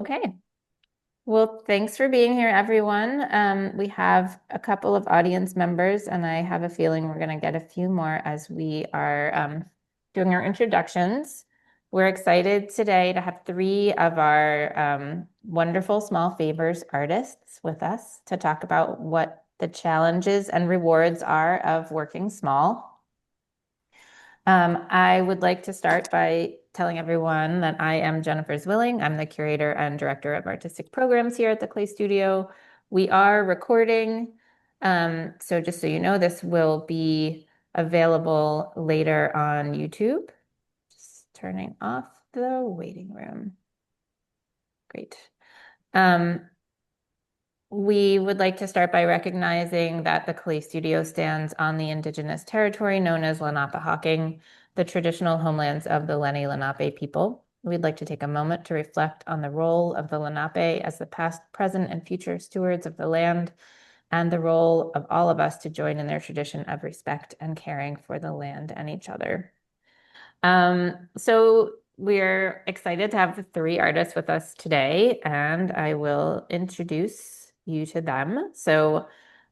Okay. Well, thanks for being here, everyone. We have a couple of audience members, and I have a feeling we're going to get a few more as we are doing our introductions. We're excited today to have three of our wonderful small favors artists with us to talk about what the challenges and rewards are of working small. I would like to start by telling everyone that I am Jennifer Zwilling. I'm the curator and director of artistic programs here at the Clay Studio. We are recording, so just so you know, this will be available later on YouTube. Just turning off the waiting room. Great. We would like to start by recognizing that the Clay Studio stands on the indigenous territory known as Lenapehoking, the traditional homelands of the Lenni Lenape people. We'd like to take a moment to reflect on the role of the Lenape as the past, present, and future stewards of the land, and the role of all of us to join in their tradition of respect and caring for the land and each other. So we're excited to have the three artists with us today, and I will introduce you to them. So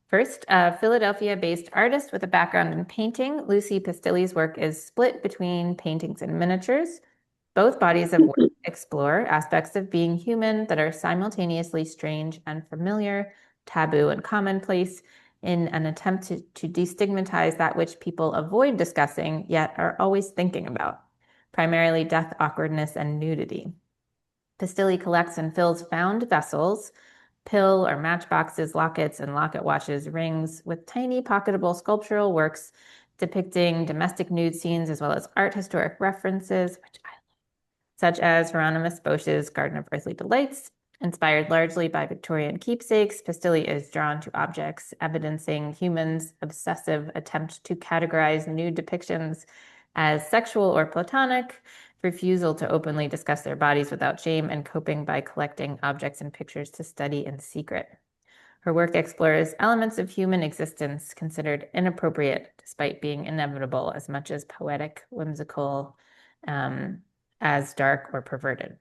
first, a Philadelphia-based artist with a background in painting, Lucy Pistilli's work is split between paintings and miniatures. Both bodies of work explore aspects of being human that are simultaneously strange and familiar, taboo and commonplace, in an attempt to destigmatize that which people avoid discussing, yet are always thinking about, primarily death, awkwardness, and nudity. Pistilli collects and fills found vessels, pill or matchboxes, lockets, and locket watches, rings, with tiny pocketable sculptural works depicting domestic nude scenes as well as art historic references, which I love, such as Hieronymus Bosch's Garden of Earthly Delights. Inspired largely by Victorian keepsakes, Pistilli is drawn to objects evidencing humans' obsessive attempt to categorize nude depictions as sexual or platonic, refusal to openly discuss their bodies without shame, and coping by collecting objects and pictures to study in secret. Her work explores elements of human existence considered inappropriate despite being inevitable, as much as poetic, whimsical, as dark or perverted.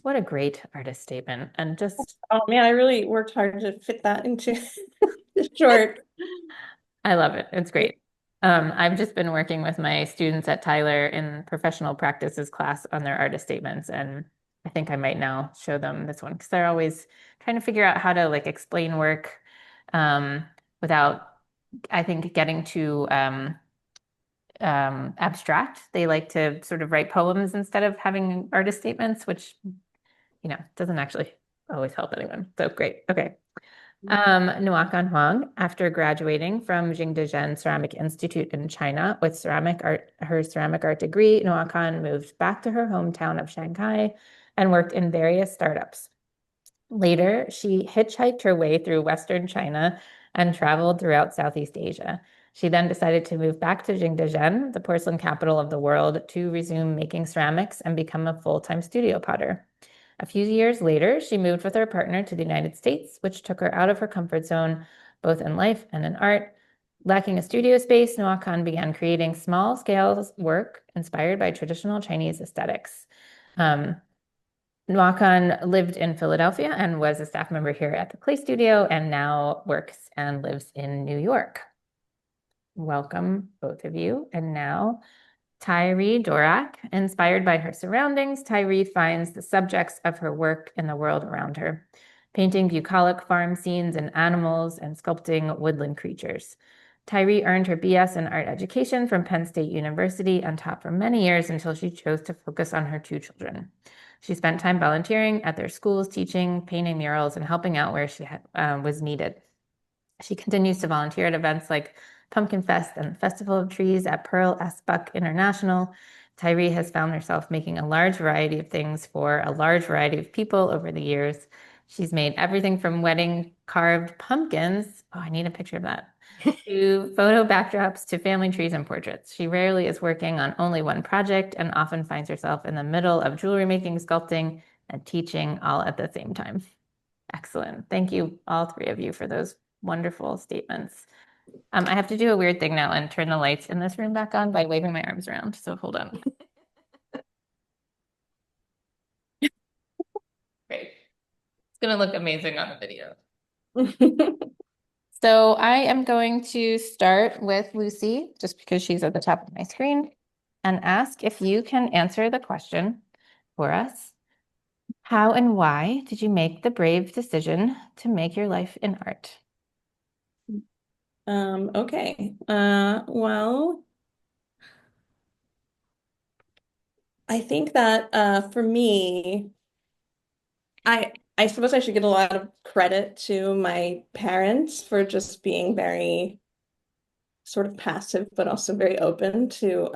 What a great artist statement. And just, Oh man, I really worked hard to fit that into the short. I love it. It's great. I've just been working with my students at Tyler in professional practices class on their artist statements, and I think I might now show them this one because they're always trying to figure out how to like explain work without, I think, getting too abstract. They like to sort of write poems instead of having artist statements, which, doesn't actually always help anyone. So great. Okay. Nguyen Huang, after graduating from Jingdezhen Ceramic Institute in China with her ceramic art degree, Nguyen moved back to her hometown of Shanghai and worked in various startups. Later, she hitchhiked her way through Western China and traveled throughout Southeast Asia. She then decided to move back to Jingdezhen, the porcelain capital of the world, to resume making ceramics and become a full-time studio potter. A few years later, she moved with her partner to the United States, which took her out of her comfort zone, both in life and in art. Lacking a studio space, Nguyen began creating small-scale work inspired by traditional Chinese aesthetics. Nguyen lived in Philadelphia and was a staff member here at the Clay Studio and now works and lives in New York. Welcome, both of you. And now, Tyree Dworak. Inspired by her surroundings, Tyree finds the subjects of her work in the world around her, painting bucolic farm scenes and animals and sculpting woodland creatures. Tyree earned her BS in art education from Penn State University and taught for many years until she chose to focus on her two children. She spent time volunteering at their schools, teaching, painting murals, and helping out where she was needed. She continues to volunteer at events like Pumpkin Fest and the Festival of Trees at Pearl S. Buck International. Tyree has found herself making a large variety of things for a large variety of people over the years. She's made everything from wedding carved pumpkins. Oh, I need a picture of that. To photo backdrops to family trees and portraits. She rarely is working on only one project and often finds herself in the middle of jewelry making, sculpting, and teaching all at the same time. Excellent. Thank you, all three of you, for those wonderful statements. I have to do a weird thing now and turn the lights in this room back on by waving my arms around. So hold on. Great. gonna look amazing on a video. So I am going to start with Lucy, just because she's at the top of my screen, and ask if you can answer the question for us. How and why did you make the brave decision to make your life in art? Okay. Well, I think that for me, I suppose I should give a lot of credit to my parents for just being very sort of passive, but also very open to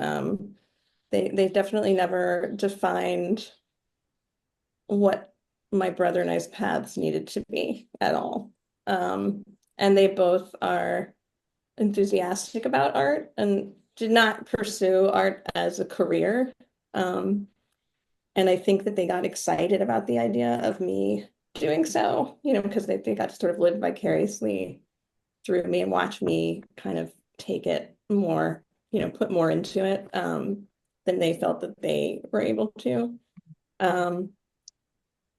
they've definitely never defined what my brother and I's paths needed to be at all. And they both are enthusiastic about art and did not pursue art as a career. Um, and I think that they got excited about the idea of me doing so, because they got to sort of live vicariously through me and watch me kind of take it more, put more into it than they felt that they were able to. Um,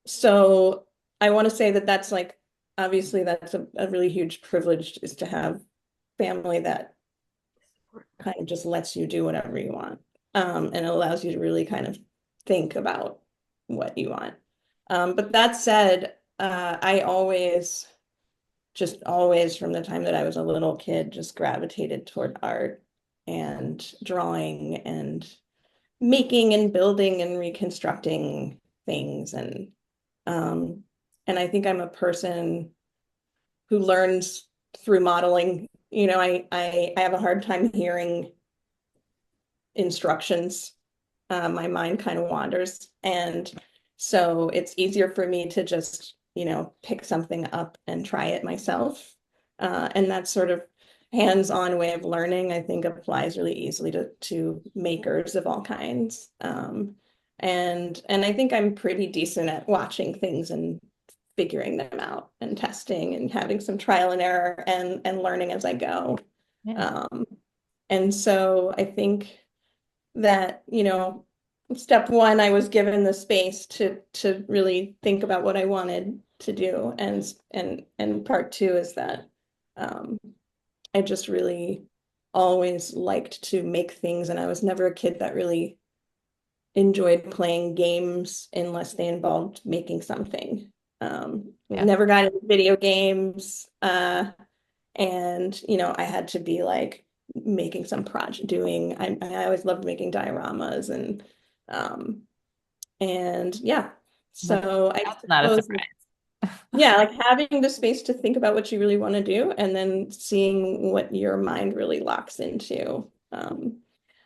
so I want to say that that's like, obviously that's a really huge privilege is to have family that kind of just lets you do whatever you want. And it allows you to really kind of think about what you want. But that said, I always, just always from the time that I was a little kid, just gravitated toward art and drawing and making and building and reconstructing things. Um, and I think I'm a person who learns through modeling. I have a hard time hearing instructions. My mind kind of wanders. And so it's easier for me to just, pick something up and try it myself. And that sort of hands-on way of learning, I think applies really easily to makers of all kinds. And I think I'm pretty decent at watching things and figuring them out and testing and having some trial and error and learning as I go. Yeah. Um, and so I think that, step one, I was given the space to really think about what I wanted to do. And part two is that um, I just really always liked to make things, and I was never a kid that really enjoyed playing games unless they involved making something. Yeah. Never got into video games. And I had to be like making some project doing I always loved making dioramas um and yeah. That's, So I that's not a suppose surprise. yeah, like having the space to think about what you really want to do and then seeing what your mind really locks into.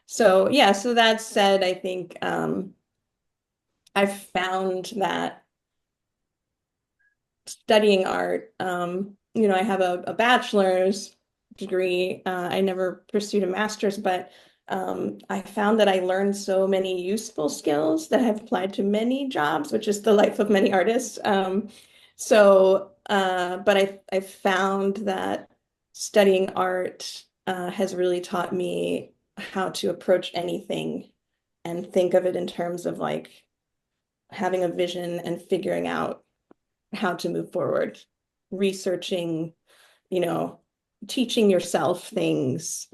So yeah, so that said, I think I've found that studying art. I have a bachelor's degree. I never pursued a master's, but I found that I learned so many useful skills that have applied to many jobs, which is the life of many artists. But I found that studying art has really taught me how to approach anything and think of it in terms of like having a vision and figuring out how to move forward, researching, you know, teaching yourself things,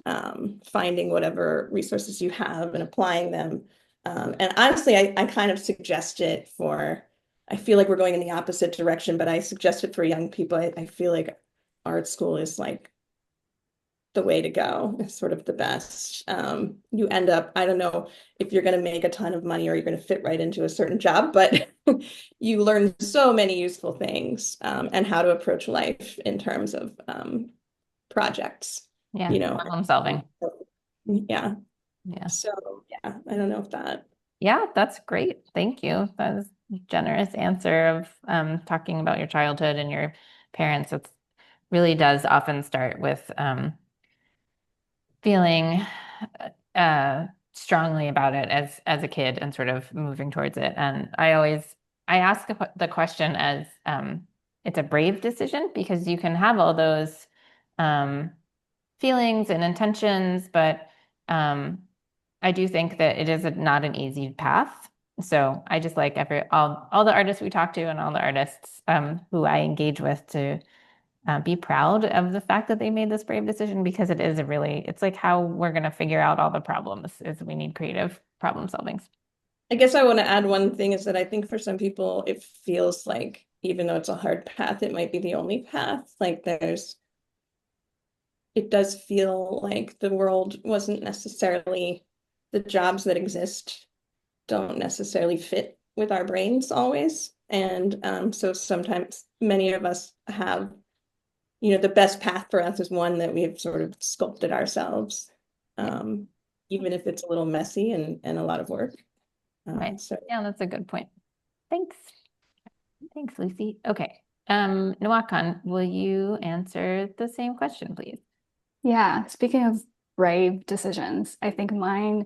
finding whatever resources you have and applying them. And honestly, I kind of suggest it for, I feel like we're going in the opposite direction, but I suggest it for young people. I feel like art school is like the way to go. It's sort of the best. You end up, I don't know if you're going to make a ton of money or you're going to fit right into a certain job, but you learn so many useful things and how to approach life in terms of projects, Yeah. you know. Problem solving. Yeah. Yeah. So yeah, I don't know if that. Yeah, that's great. Thank you. That was a generous answer of talking about your childhood and your parents. It really does often start with feeling strongly about it as a kid and sort of moving towards it. And I ask the question as it's a brave decision because you can have all those um, feelings and intentions, but I do think that it is not an easy path. So I just like all the artists we talk to and all the artists who I engage with to be proud of the fact that they made this brave decision because it's like how we're going to figure out all the problems is we need creative problem solvings. I guess I want to add one thing is that I think for some people it feels like even though it's a hard path, it might be the only path. Like it does feel like the world wasn't necessarily the jobs that exist don't necessarily fit with our brains always. And so sometimes many of us have, the best path for us is one that we've sort of sculpted ourselves, Yeah. even if it's a little messy and a lot of work. Right. So Yeah, that's a good point. Thanks. Thanks, Lucy. Okay. Nawakan, will you answer the same question, please? Yeah, speaking of brave decisions, I think mine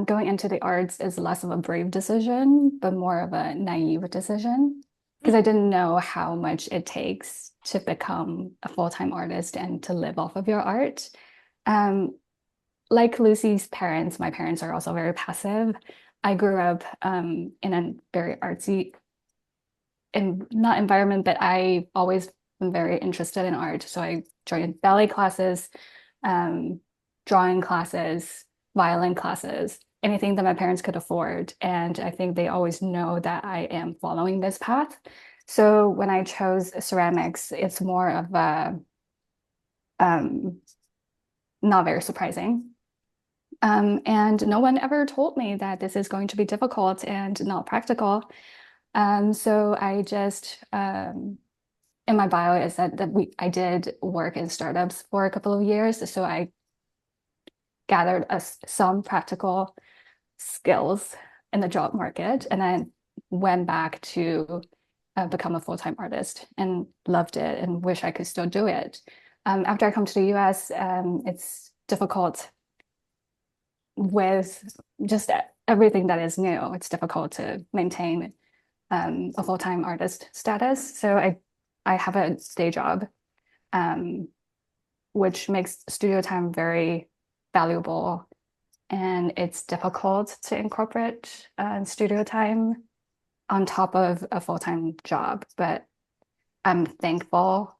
going into the arts is less of a brave decision, but more of a naive decision because I didn't know how much it takes to become a full-time artist and to live off of your art. Um, like Lucy's parents, my parents are also very passive. I grew up in a very artsy not environment, but I always been very interested in art. So I joined ballet classes, um, drawing classes, violin classes, anything that my parents could afford. And I think they always know that I am following this path. So when I chose ceramics, it's more of a um, not very surprising. And no one ever told me that this is going to be difficult and not practical. So I just in my bio is that I did work in startups for a couple of years, so I gathered some practical skills in the job market, and then went back to become a full-time artist and loved it and wish I could still do it. After I come to the US, it's difficult with just everything that is new. It's difficult to maintain a full-time artist status. So I have a day job, um, which makes studio time very valuable. And it's difficult to incorporate studio time on top of a full-time job. But I'm thankful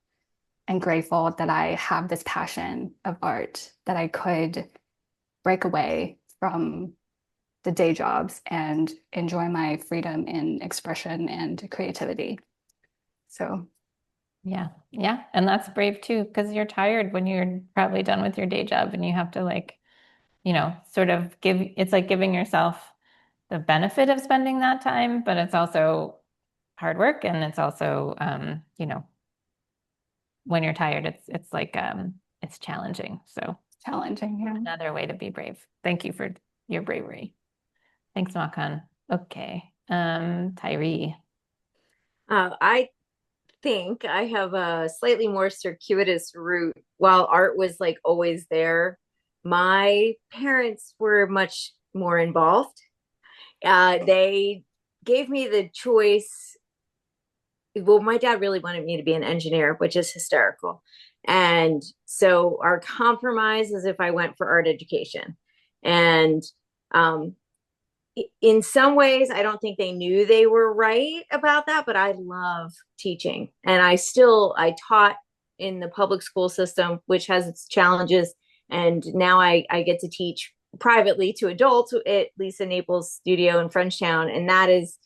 and grateful that I have this passion of art that I could break away from the day jobs and enjoy my freedom in expression and creativity. So Yeah. Yeah. And that's brave too, because you're tired when you're probably done with your day job and you have to like, sort of it's like giving yourself the benefit of spending that time, but it's also hard work and it's also, when you're tired, it's like, it's challenging. So challenging, yeah. another way to be brave. Thank you for your bravery. Thanks, Makan. Okay. Tyree. I think I have a slightly more circuitous route. While art was like always there, my parents were much more involved. They gave me the choice. Well, my dad really wanted me to be an engineer, which is hysterical. And so our compromise is if I went for art education. And um, in some ways, I don't think they knew they were right about that, but I love teaching. And I taught in the public school system, which has its challenges. And now I get to teach privately to adults at Lisa Naples Studio in Frenchtown. And that is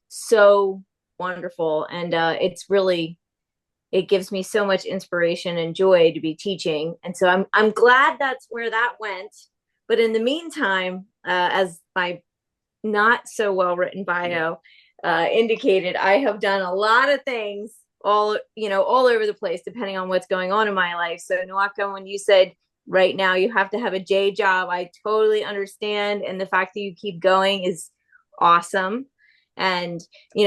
so wonderful. And it gives me so much inspiration and joy to be teaching. And so I'm glad that's where that went. But in the meantime, as my not so well written bio indicated, I have done a lot of things all over the place, depending on what's going on in my life. So Nwaka, when you said right now you have to have a J job, I totally understand. And the fact that you keep going is awesome. And,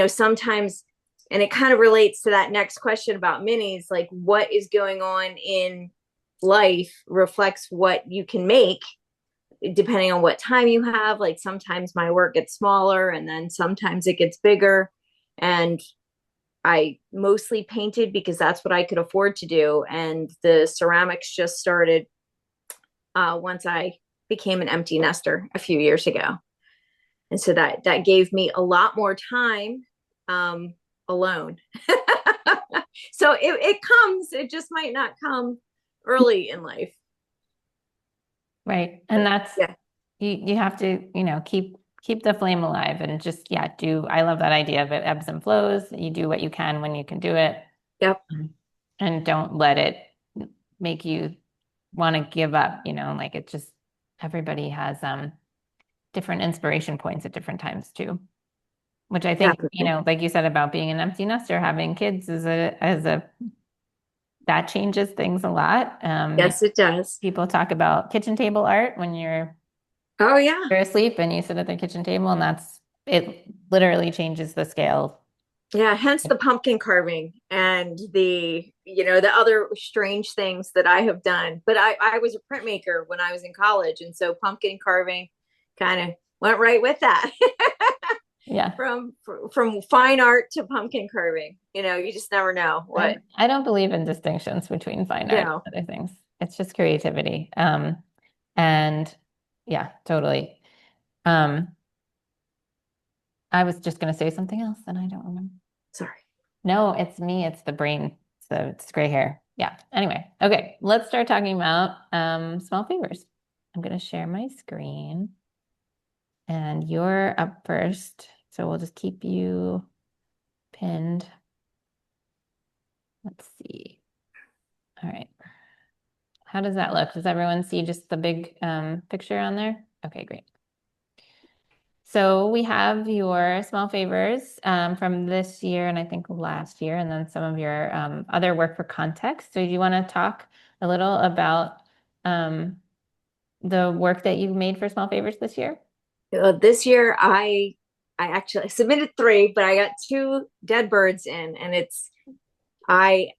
sometimes, and it kind of relates to that next question about minis, like what is going on in life reflects what you can make depending on what time you have. Like sometimes my work gets smaller and then sometimes it gets bigger. And I mostly painted because that's what I could afford to do. And the ceramics just started once I became an empty nester a few years ago. And so that gave me a lot more time alone. So it comes, it just might not come early in life. Right. And that's, Yeah. you have to, keep the flame alive and just, I love that idea of it ebbs and flows. You do what you can when you can do it. Yep. And don't let it make you want to give up, like it just, everybody has different inspiration points at different times too. Which I think, Definitely. like you said about being an empty nester, having kids that changes things a lot. Yes, it does. People talk about kitchen table art when you're Oh yeah. asleep and you sit at the kitchen table, and it literally changes the scale. Yeah, hence the pumpkin carving and the other strange things that I have done. But I was a printmaker when I was in college, and so pumpkin carving kind of went right with that. Yeah. From fine art to pumpkin carving. You just never know what. I don't believe in distinctions between fine art and other things. It's just creativity. And yeah, totally. I was just going to say something else and I don't remember. Sorry. No, it's me. It's the brain. So it's gray hair. Yeah. Anyway. Okay. Let's start talking about small favors. I'm going to share my screen and you're up first. So we'll just keep you pinned. Let's see. All right. How does that look? Does everyone see just the big picture on there? Okay, great. So we have your small favors from this year and I think last year, and then some of your other work for context. So do you want to talk a little about the work that you've made for small favors this year? This year, I actually submitted 3, but I got 2 dead birds in, and I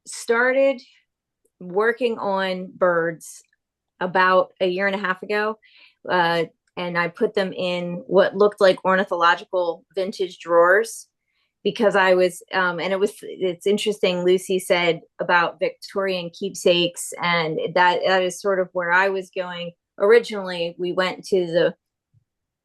started working on birds about a year and a half ago. And I put them in what looked like ornithological vintage drawers because I was, and it's interesting. Lucy said about Victorian keepsakes, and that is sort of where I was going. Originally, we went to the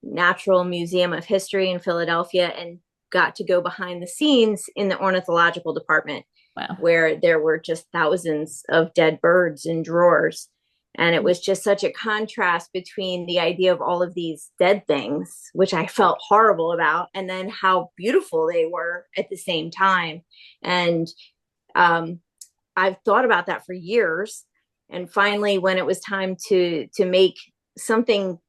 Natural Museum of History in Philadelphia and got to go behind the scenes in the ornithological department. Wow. Where there were just thousands of dead birds in drawers. And it was just such a contrast between the idea of all of these dead things, which I felt horrible about, and then how beautiful they were at the same time. And I've thought about that for years. And finally, when it was time to make something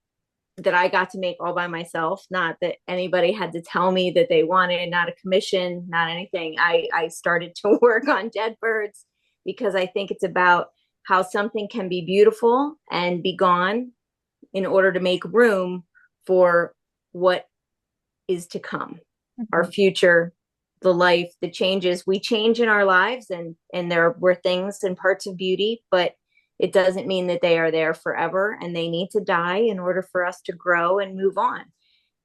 that I got to make all by myself, not that anybody had to tell me that they wanted, not a commission, not anything. I started to work on dead birds because I think it's about how something can be beautiful and be gone in order to make room for what is to come, our future, the life, the changes. We change in our lives, and there were things and parts of beauty, but it doesn't mean that they are there forever, and they need to die in order for us to grow and move on.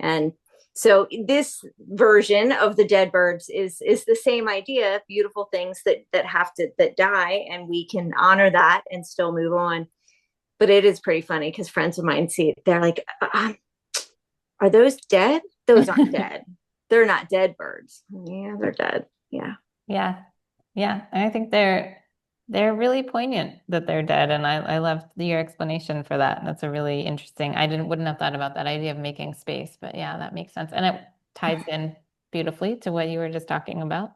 And so this version of the dead birds is the same idea, beautiful things that die, and we can honor that and still move on. But it is pretty funny because friends of mine see it. They're like, are those dead? Those aren't dead. They're not dead birds. Yeah, they're dead. Yeah. Yeah. Yeah. And I think they're really poignant that they're dead. And I love your explanation for that. That's a really interesting, wouldn't have thought about that idea of making space, but yeah, that makes sense. And it ties in beautifully to what you were just talking about.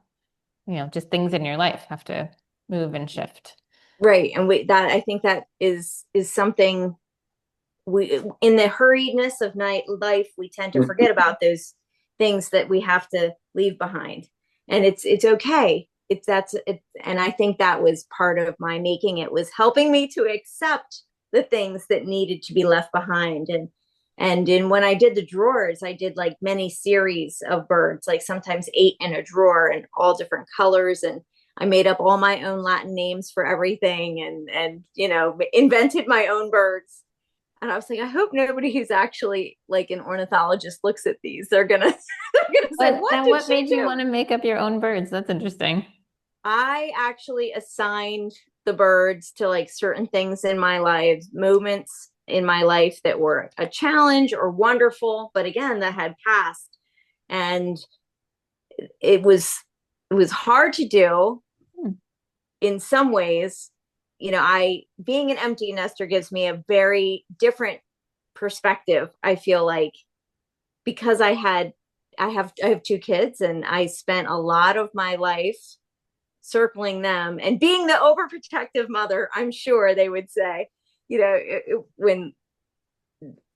Just things in your life have to move and shift. Right. And I think that is something we, in the hurriedness of life, we tend to forget about those things that we have to leave behind. And it's okay. And I think that was part of my making it, was helping me to accept the things that needed to be left behind. And when I did the drawers, I did like many series of birds, like sometimes 8 in a drawer and all different colors. And I made up all my own Latin names for everything, and invented my own birds. And I was like, I hope nobody who's actually like an ornithologist looks at these. They're gonna say, what made you want to make up your own birds? That's interesting. I actually assigned the birds to like certain things in my life, moments in my life that were a challenge or wonderful, but again, that had passed. And it was hard to do in some ways. Being an empty nester gives me a very different perspective. I feel like, because I have 2 kids, and I spent a lot of my life circling them and being the overprotective mother, I'm sure they would say,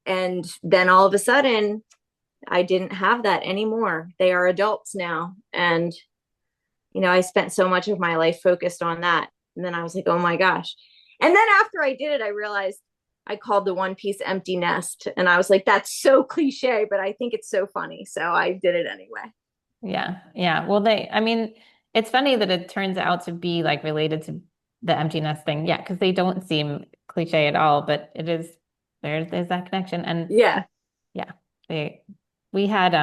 and then all of a sudden I didn't have that anymore. They are adults now. And, I spent so much of my life focused on that. And then I was like, oh my gosh. And then after I did it, I realized I called the one piece empty nest. And I was like, that's so cliche, but I think it's so funny. So I did it anyway. Yeah. Yeah. Well, it's funny that it turns out to be like related to the empty nest thing. Yeah. Because they don't seem cliche at all, but it is, there's that connection. And yeah, we had,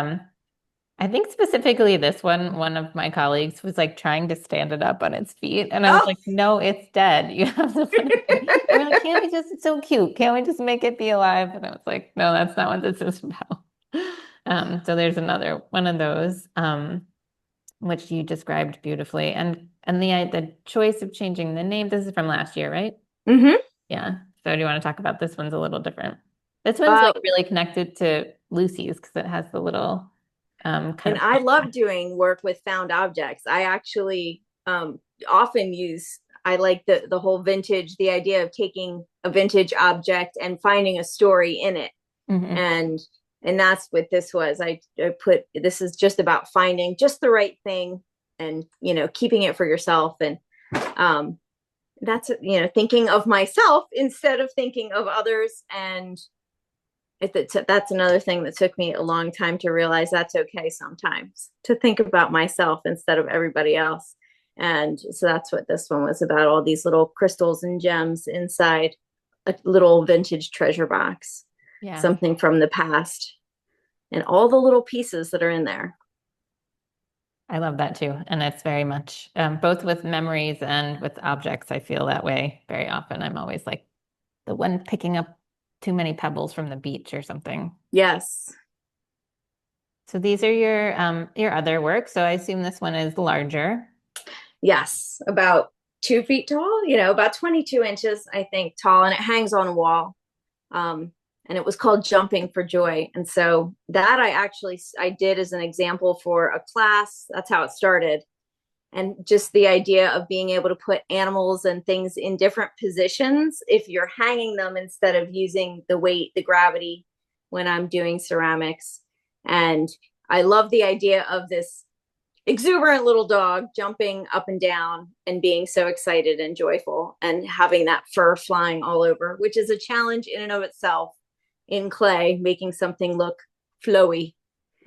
I think specifically this one of my colleagues was like trying to stand it up on its feet. And I was like, no, it's dead. You have to put it in. And we're like, it's so cute. Can't we just make it be alive? And I was like, no, that's not what this is about. So there's another one of those, which you described beautifully. And the choice of changing the name, this is from last year, right? Mm-hmm. Yeah. So do you want to talk about this one's a little different? This one's like really connected to Lucy's because it has the little I love doing work with found objects. I actually often I like the whole vintage, the idea of taking a vintage object and finding a story in it. Mm-hmm. And that's what this was. I put, this is just about finding just the right thing and, keeping it for yourself. And that's, thinking of myself instead of thinking of others. And that's another thing that took me a long time to realize that's okay sometimes to think about myself instead of everybody else. And so that's what this one was about, all these little crystals and gems inside a little vintage treasure box, something from the past, and all the little pieces that are in there. I love that too. And it's very much both with memories and with objects. I feel that way very often. I'm always like the one picking up too many pebbles from the beach or something. Yes. So these are your other work. So I assume this one is larger. Yes, about 2 feet tall, about 22 inches, I think, tall, and it hangs on a wall. And it was called Jumping for Joy. And so that I did as an example for a class. That's how it started. And just the idea of being able to put animals and things in different positions if you're hanging them instead of using the weight, the gravity when I'm doing ceramics. And I love the idea of this exuberant little dog jumping up and down and being so excited and joyful and having that fur flying all over, which is a challenge in and of itself in clay, making something look flowy.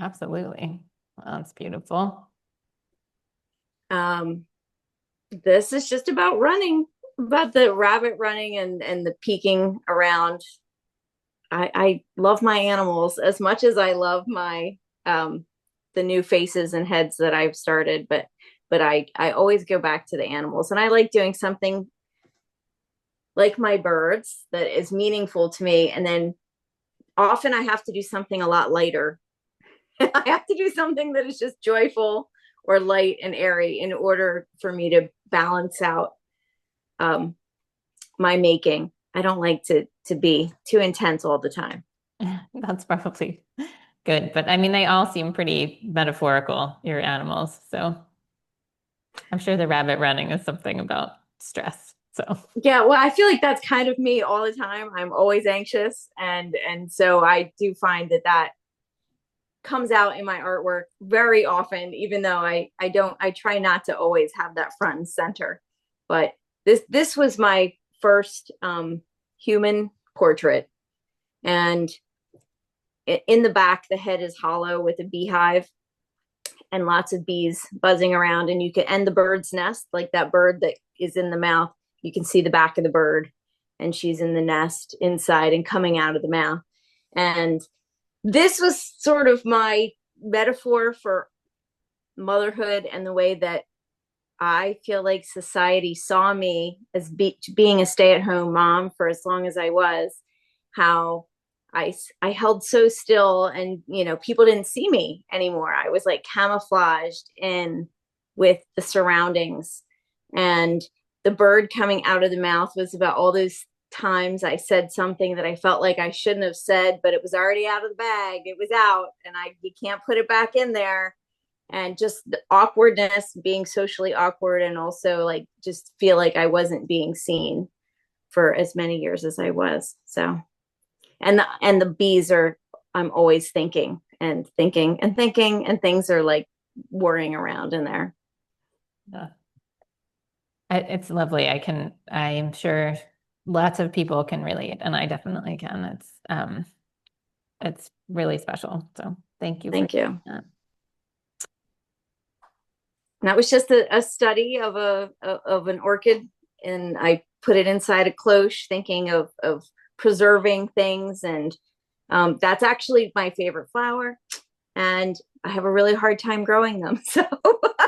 Absolutely. Well, that's beautiful. This is just about running, about the rabbit running and the peeking around. I love my animals as much as I love my the new faces and heads that I've started, but I always go back to the animals, and I like doing something like my birds that is meaningful to me. And then often I have to do something a lot lighter. I have to do something that is just joyful or light and airy in order for me to balance out my making. I don't like to be too intense all the time. That's probably good. But I mean, they all seem pretty metaphorical, your animals. So I'm sure the rabbit running is something about stress. So yeah, well, I feel like that's kind of me all the time. I'm always anxious. And so I do find that comes out in my artwork very often, even though I try not to always have that front and center. But this was my first human portrait. And in the back, the head is hollow with a beehive and lots of bees buzzing around. And and the bird's nest, like that bird that is in the mouth, you can see the back of the bird, and she's in the nest inside and coming out of the mouth. And this was sort of my metaphor for motherhood and the way that I feel like society saw me as being a stay-at-home mom for as long as I was. how I held so still, and people didn't see me anymore. I was like camouflaged in with the surroundings, and the bird coming out of the mouth was about all those times I said something that I felt like I shouldn't have said, but it was already out of the bag. It was out, and you can't put it back in there. And just the awkwardness, being socially awkward, and also like just feel like I wasn't being seen for as many years as I was. So, and the bees are, I'm always thinking and thinking and thinking, and things are like whirring around in there. Yeah. It's lovely. I'm sure lots of people can relate, and I definitely can. It's really special. So thank you for Thank you. that. And that was just a study of an orchid, and I put it inside a cloche, thinking of preserving things, and that's actually my favorite flower, and I have a really hard time growing them. So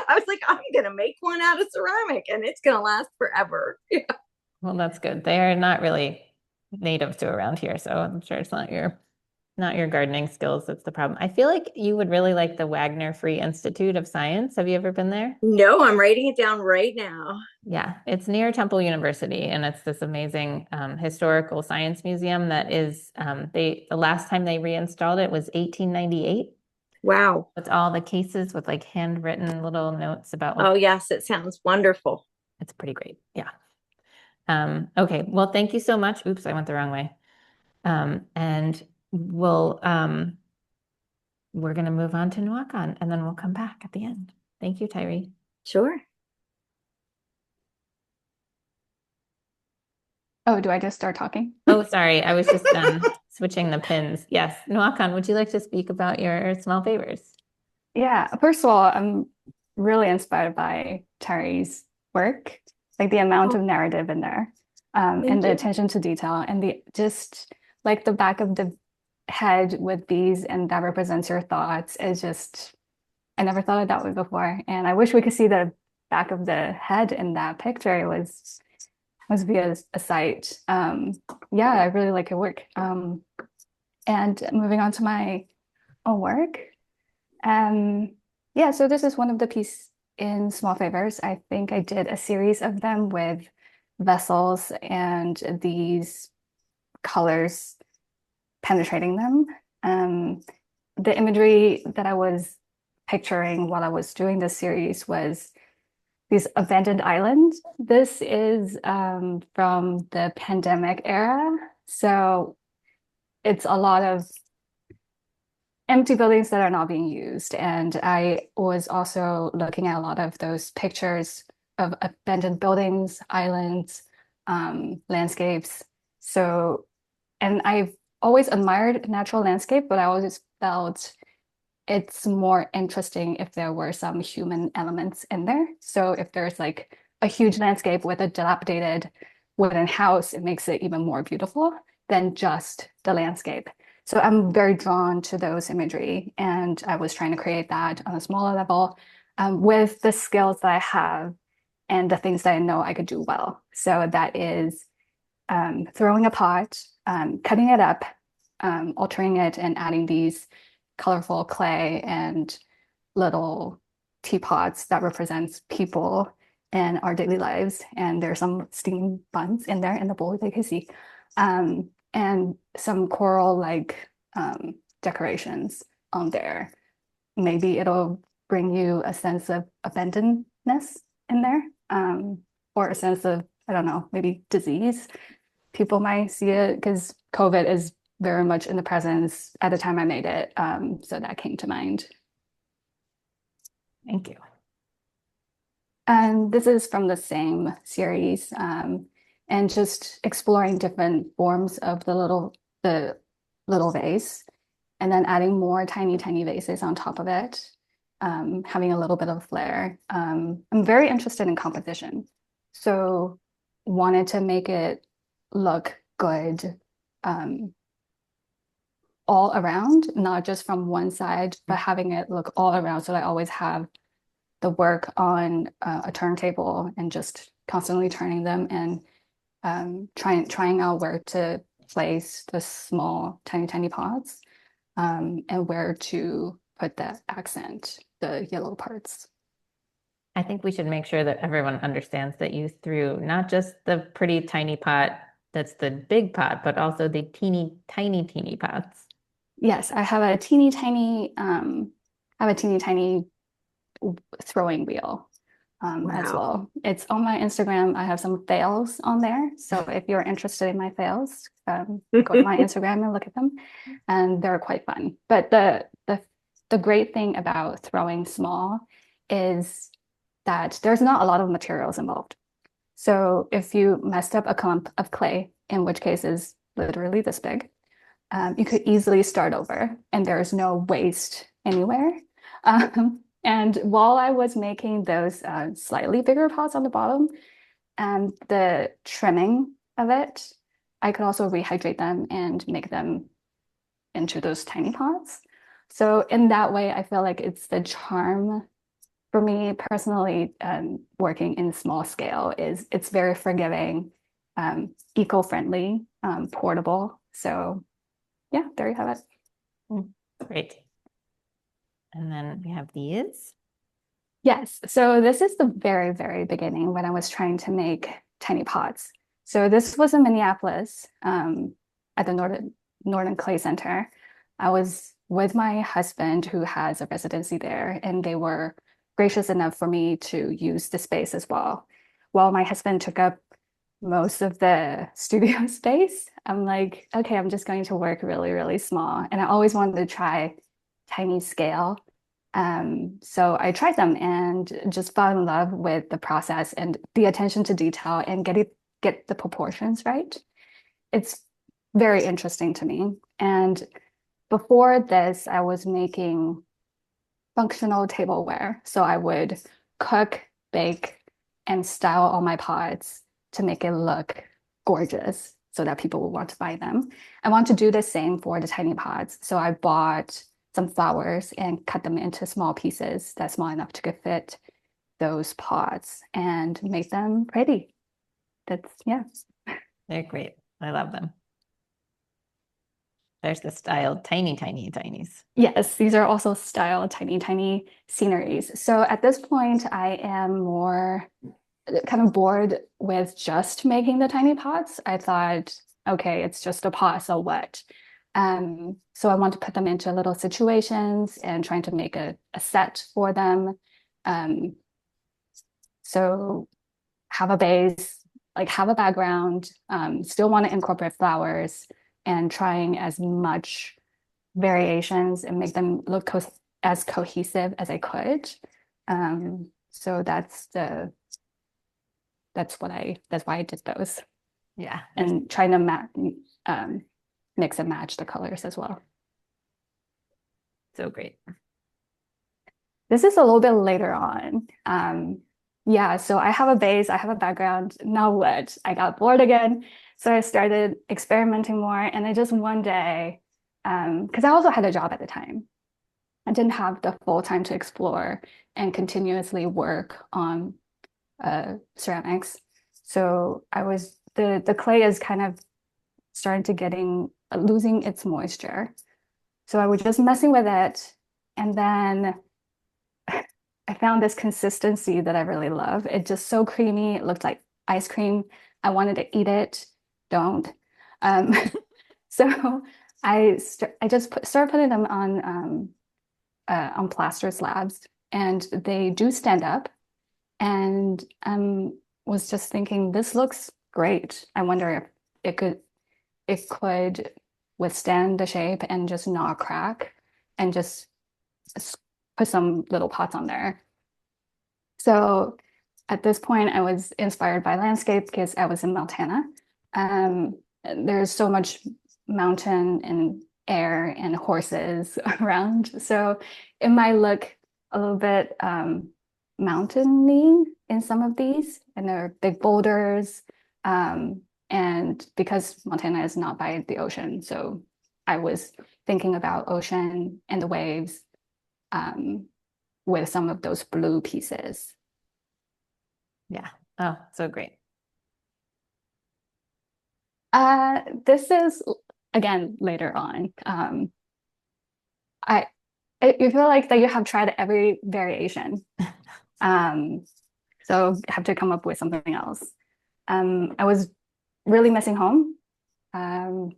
I was like, I'm gonna make one out of ceramic, and it's gonna last forever. Yeah. Well, that's good. They are not really native to around here, so I'm sure it's not your gardening skills that's the problem. I feel like you would really like the Wagner Free Institute of Science. Have you ever been there? No, I'm writing it down right now. Yeah, it's near Temple University, and it's this amazing historical science museum that is the last time they reinstalled it was 1898. Wow. With all the cases with like handwritten little notes about Oh yes, it sounds wonderful. it's pretty great. Yeah. Okay. Well, thank you so much. Oops, I went the wrong way. And we're going to move on to Nuakan, and then we'll come back at the end. Thank you, Tyree. Sure. Oh, do I just start talking? Oh, sorry. I was just switching the pins. Yes. Nuakan, would you like to speak about your small favors? Yeah, first of all, I'm really inspired by Tyree's work, like the amount of narrative in there, and the attention to detail, and the just like the back of the head with bees, and that represents your thoughts is just, I never thought of that way before. And I wish we could see the back of the head in that picture. It was via a site. Yeah, I really like your work. And moving on to my own work. Yeah, so this is one of the piece in Small Favors. I think I did a series of them with vessels and these colors penetrating them. The imagery that I was picturing while I was doing this series was these abandoned islands. This is from the pandemic era. So it's a lot of empty buildings that are not being used. And I was also looking at a lot of those pictures of abandoned buildings, islands, landscapes. So, and I've always admired natural landscape, but I always felt it's more interesting if there were some human elements in there. So if there's like a huge landscape with a dilapidated wooden house, it makes it even more beautiful than just the landscape. So I'm very drawn to those imagery, and I was trying to create that on a smaller level with the skills that I have and the things that I know I could do well. So that is throwing a pot, cutting it up, altering it, and adding these colorful clay and little teapots that represents people and our daily lives. And there's some steam buns in there in the bowl that you can see. And some coral like decorations on there. Maybe it'll bring you a sense of abandonedness in there, or a sense of, I don't know, maybe disease. People might see it because COVID is very much in the presence at the time I made it. So that came to mind. Thank you. And this is from the same series, and just exploring different forms of the little vase, and then adding more tiny vases on top of it, having a little bit of flair. I'm very interested in composition, so wanted to make it look good all around, not just from one side, but having it look all around. So I always have the work on a turntable and just constantly turning them and trying out where to place the small, tiny pots, and where to put the accent, the yellow parts. I think we should make sure that everyone understands that you threw not just the pretty tiny pot that's the big pot, but also the teeny pots. Yes, I have a teeny tiny throwing wheel as Wow. well. It's on my Instagram. I have some fails on there. So if you're interested in my fails, go to my Instagram and look at them, and they're quite fun. But the great thing about throwing small is that there's not a lot of materials involved. So if you messed up a clump of clay, in which case is literally this big, you could easily start over, and there's no waste anywhere. And while I was making those slightly bigger pots on the bottom, and the trimming of it, I could also rehydrate them and make them into those tiny pots. So in that way, I feel like it's the charm for me personally, working in small scale is it's very forgiving, eco-friendly, portable. So yeah, there you have it. Great. And then we have these. Yes, so this is the very beginning when I was trying to make tiny pots. So this was in Minneapolis, at the Northern Clay Center. I was with my husband who has a residency there, and they were gracious enough for me to use the space as well. While my husband took up most of the studio space, I'm like, okay, I'm just going to work really small. And I always wanted to try tiny scale. So I tried them and just fell in love with the process and the attention to detail and get the proportions right. It's very interesting to me. And before this, I was making functional tableware. So I would cook, bake, and style all my pots to make it look gorgeous so that people will want to buy them. I want to do the same for the tiny pots. So I bought some flowers and cut them into small pieces that's small enough to fit those pots and make them pretty. That's, yeah. They're great. I love them. There's the styled tinies. Yes, these are also styled tiny sceneries. So at this point, I am more kind of bored with just making the tiny pots. I thought, okay, it's just a pot, so what? So I want to put them into little situations and trying to make a set for them. So have a base, like have a background, still want to incorporate flowers and trying as much variations and make them look as cohesive as I could. So that's why I did those. Yeah. And trying to mix and match the colors as well. So great. This is a little bit later on. Yeah, so I have a base, I have a background. Now what? I got bored again. So I started experimenting more. And I just one day, because I also had a job at the time, I didn't have the full time to explore and continuously work on ceramics. So the clay is kind of starting to losing its moisture. So I was just messing with it. And then I found this consistency that I really love. It's just so creamy. It looked like ice cream. I wanted to eat it. Don't. Um, so I just started putting them on plaster slabs, and they do stand up. And was just thinking, this looks great. I wonder if it could withstand the shape and just not crack, and just put some little pots on there. So at this point, I was inspired by landscape because I was in Montana. There's so much mountain and air and horses around. So it might look a little bit mountainy in some of these, and there are big boulders. And because Montana is not by the ocean, so I was thinking about ocean and the waves with some of those blue pieces. Yeah. Oh, so great. This is again later on. I you feel like that you have tried every variation. Um, so have to come up with something else. I was really missing home. Um,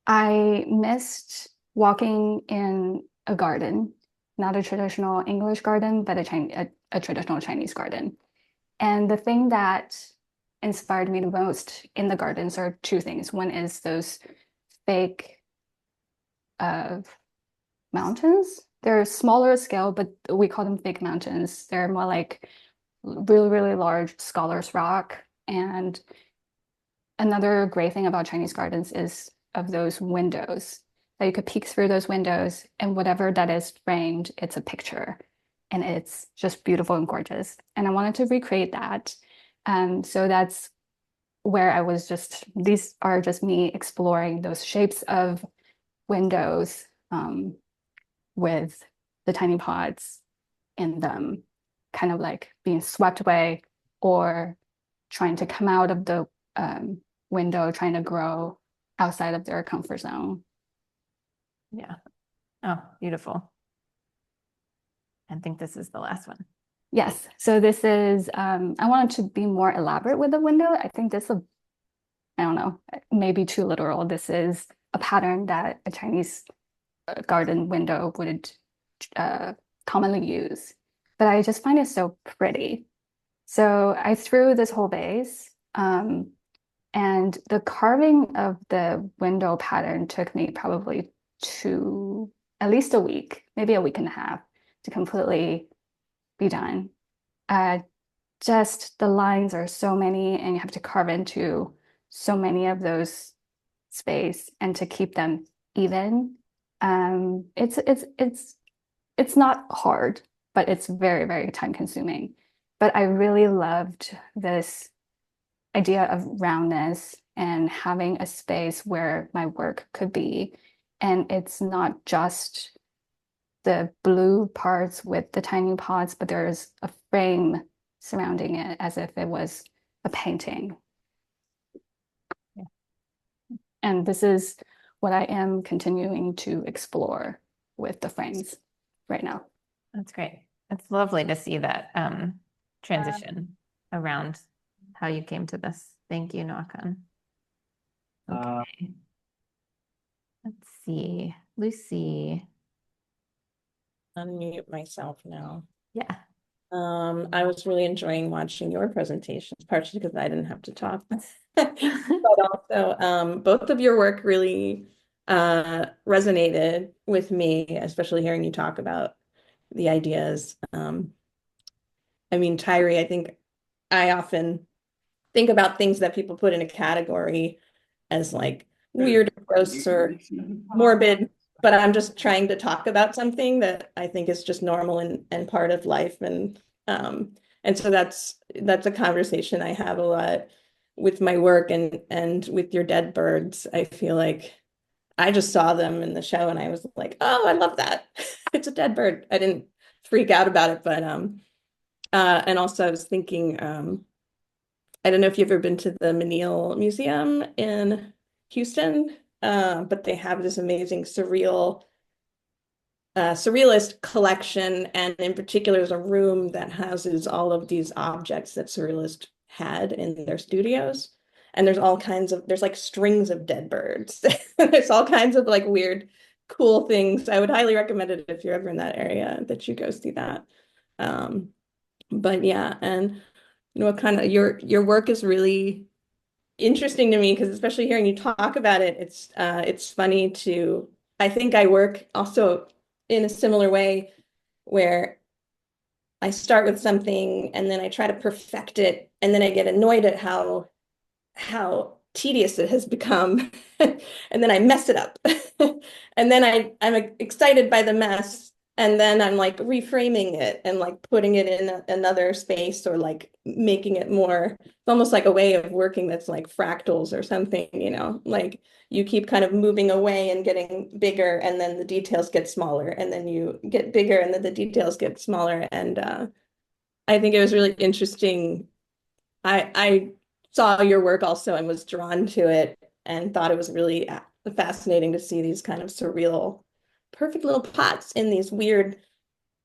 I missed walking in a garden, not a traditional English garden, but a traditional Chinese garden. And the thing that inspired me the most in the gardens are two things. One is those fake uh, mountains. They're smaller scale, but we call them fake mountains. They're more like really, really large scholars rock. And another great thing about Chinese gardens is of those windows that you could peek through those windows, and whatever that is framed, it's a picture. And it's just beautiful and gorgeous. And I wanted to recreate that. So that's where I was these are just me exploring those shapes of windows with the tiny pods in them, kind of like being swept away or trying to come out of the window, trying to grow outside of their comfort zone. Yeah. Oh, beautiful. I think this is the last one. Yes. So this is, I wanted to be more elaborate with the window. I think this, I don't know, maybe too literal. This is a pattern that a Chinese garden window would commonly use, but I just find it so pretty. So I threw this whole vase, and the carving of the window pattern took me probably at least a week, maybe a week and a half to completely be done. Uh, just the lines are so many, and you have to carve into so many of those space, and to keep them even. It's not hard, but it's very, very time consuming. But I really loved this idea of roundness and having a space where my work could be. And it's not just the blue parts with the tiny pots, but there's a frame surrounding it as if it was a painting. Yeah. And this is what I am continuing to explore with the frames right now. That's great. It's lovely to see that transition around how you came to this. Thank you, Nakan. Okay. Let's see. Lucy. Unmute myself now. Yeah. I was really enjoying watching your presentations, partially because I didn't have to talk, but also both of your work really resonated with me, especially hearing you talk about the ideas. I mean, Tyree, I think I often think about things that people put in a category as like weird, gross, or morbid, but I'm just trying to talk about something that I think is just normal and part of life. And so that's a conversation I have a lot with my work and with your dead birds. I feel like I just saw them in the show and I was like, oh, I love that. It's a dead bird. I didn't freak out about it, but and also I was thinking, I don't know if you've ever been to the Menil Museum in Houston, but they have this amazing surrealist collection, and in particular is a room that houses all of these objects that surrealists had in their studios. And there's like strings of dead birds. There's all kinds of like weird, cool things. I would highly recommend it if you're ever in that area that you go see that. But yeah, and kind of your work is really interesting to me because especially hearing you talk about it, it's funny to, I think I work also in a similar way where I start with something and then I try to perfect it and then I get annoyed at how tedious it has become and then I mess it up and then I'm excited by the mess and then I'm like reframing it and like putting it in another space or like making it more, it's almost like a way of working that's like fractals or something, like you keep kind of moving away and getting bigger and then the details get smaller and then you get bigger and then the details get smaller. And I think it was really interesting. I saw your work also and was drawn to it and thought it was really fascinating to see these kind of surreal, perfect little pots in these weird,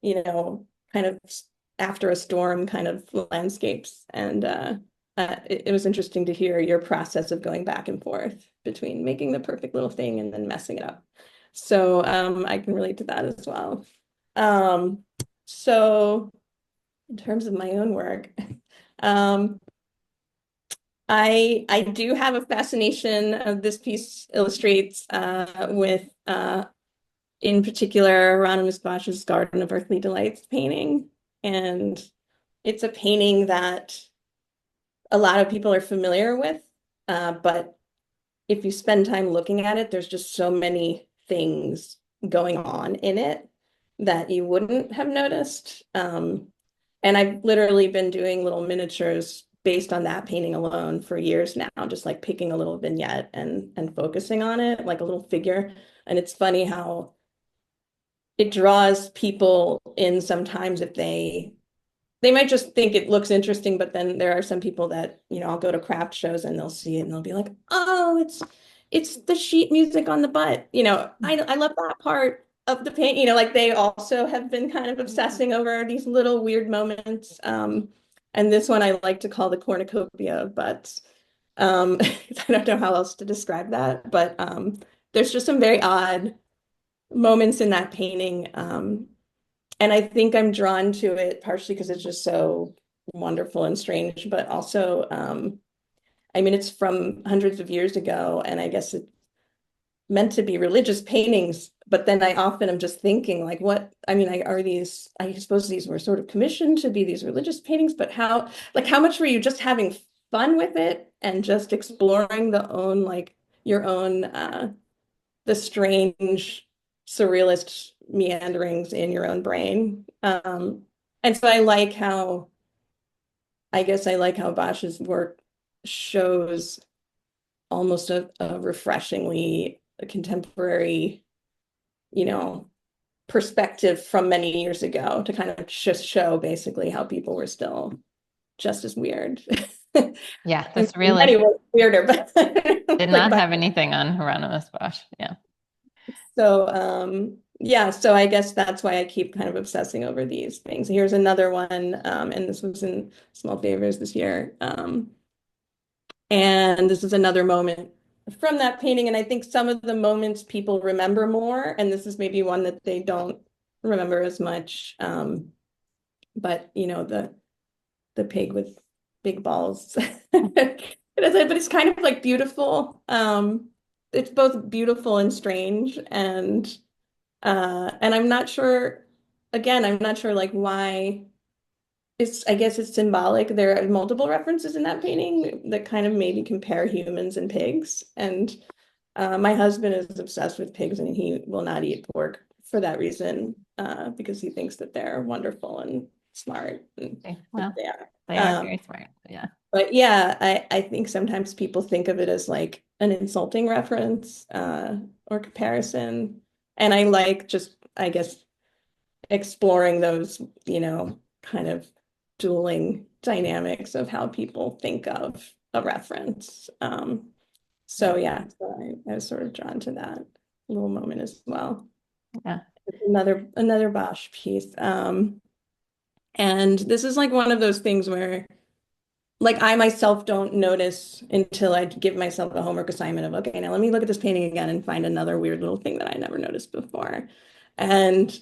kind of after a storm kind of landscapes. And it was interesting to hear your process of going back and forth between making the perfect little thing and then messing it up. So I can relate to that as well. So in terms of my own work, um, I do have a fascination of this piece illustrates with in particular Hieronymus Bosch's Garden of Earthly Delights painting. And it's a painting that a lot of people are familiar with, but if you spend time looking at it, there's just so many things going on in it that you wouldn't have noticed. And I've literally been doing little miniatures based on that painting alone for years now, just like picking a little vignette and focusing on it like a little figure. And it's funny how it draws people in sometimes if they might just think it looks interesting, but then there are some people that, I'll go to craft shows and they'll see it and they'll be like, oh, it's the sheet music on the butt. I love that part of the paint, like they also have been kind of obsessing over these little weird moments. And this one I like to call the cornucopia of butts. I don't know how else to describe that, but there's just some very odd moments in that painting. And I think I'm drawn to it partially because it's just so wonderful and strange, but also, I mean, it's from hundreds of years ago, and I guess it's meant to be religious paintings. But then I often am just thinking, like, I mean, I suppose these were sort of commissioned to be these religious paintings, but how much were you just having fun with it and just exploring your own, the strange surrealist meanderings in your own brain. And so I guess I like how Bosch's work shows almost a refreshingly contemporary, perspective from many years ago to kind of just show basically how people were still just as weird. Yeah, the In many surrealist ways weirder, but did like not have anything on Hieronymus Bosch. Yeah. So yeah, so I guess that's why I keep kind of obsessing over these things. Here's another one, and this was in Small Favors this year. And this is another moment from that painting. And I think some of the moments people remember more, and this is maybe one that they don't remember as much. But the pig with big balls. But it's kind of like beautiful. It's both beautiful and strange, and I'm not sure, again, I'm not sure like why I guess it's symbolic. There are multiple references in that painting that kind of maybe compare humans and pigs. And my husband is obsessed with pigs and he will not eat pork for that reason, because he thinks that they're wonderful and smart. And Okay. Well, they are. they are very smart. Yeah. But yeah, I think sometimes people think of it as like an insulting reference or comparison. And I like just, I guess, exploring those, kind of dueling dynamics of how people think of a reference. So yeah, so I was sort of drawn to that little moment as well. Yeah. It's another Bosch piece. And this is like one of those things where like I myself don't notice until I give myself a homework assignment of, okay, now let me look at this painting again and find another weird little thing that I never noticed before. And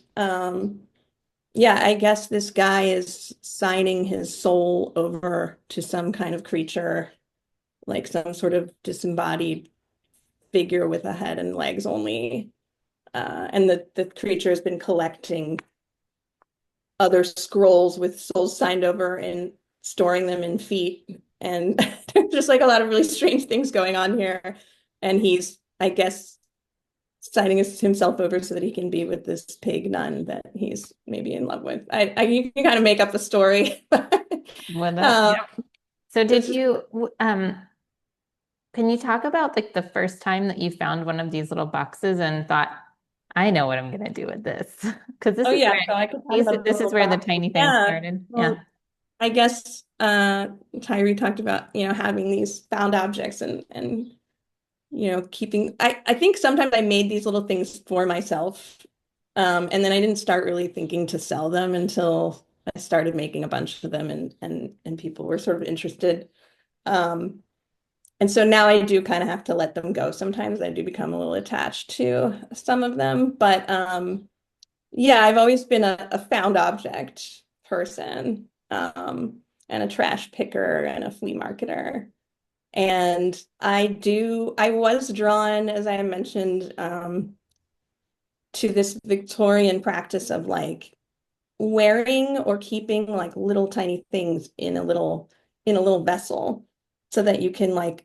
yeah, I guess this guy is signing his soul over to some kind of creature, like some sort of disembodied figure with a head and legs only. And the creature has been collecting other scrolls with souls signed over and storing them in feet. And there's just like a lot of really strange things going on here. And he's, I guess, signing himself over so that he can be with this pig nun that he's maybe in love with. You can kind of make up the story. Well, Um, yeah. So can you talk about like the first time that you found one of these little boxes and thought, I know what I'm gonna do with this? Because oh yeah, so I could talk about this is little where the box. tiny thing Yeah. started. Well, Yeah. I guess Tyree talked about, having these found objects and keeping I think sometimes I made these little things for myself. And then I didn't start really thinking to sell them until I started making a bunch of them and people were sort of interested. Um, and so now I do kind of have to let them go. Sometimes I do become a little attached to some of them, but yeah, I've always been a found object person, and a trash picker and a flea marketer. And I was drawn, as I mentioned, to this Victorian practice of like wearing or keeping like little tiny things in a little vessel so that you can like,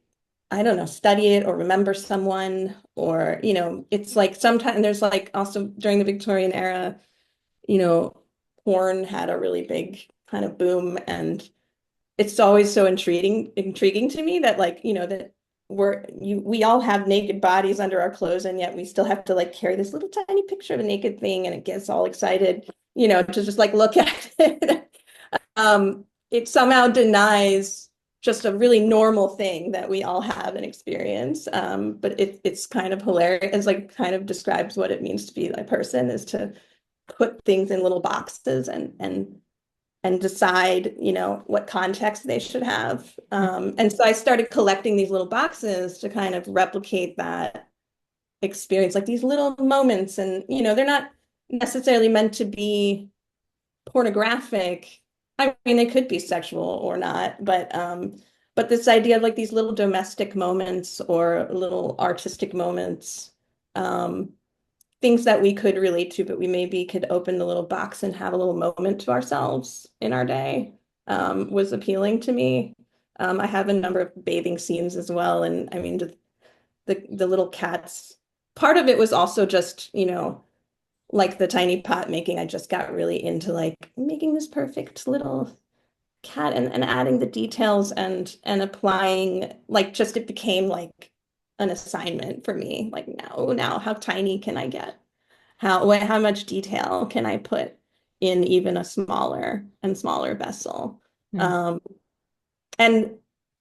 I don't know, study it or remember someone, or it's like sometimes there's like also during the Victorian era, you know, porn had a really big kind of boom, and it's always so intriguing to me that like, that we all have naked bodies under our clothes, and yet we still have to like carry this little tiny picture of a naked thing, and it gets all excited, to just like look at it. It somehow denies just a really normal thing that we all have and experience. But it's kind of hilarious. It's like kind of describes what it means to be a person, is to put things in little boxes and decide, what context they should have. And so I started collecting these little boxes to kind of replicate that experience, like these little moments. And, they're not necessarily meant to be pornographic. I mean, they could be sexual or not, but this idea of like these little domestic moments or little artistic moments, um, things that we could relate to, but we maybe could open the little box and have a little moment to ourselves in our day, was appealing to me. I have a number of bathing scenes as well. And I mean, the little cats, part of it was also just, like the tiny pot making. I just got really into like making this perfect little cat and adding the details and applying, like just it became like an assignment for me. Like now, how tiny can I get? How much detail can I put in even a smaller and smaller vessel? Mm. Um, and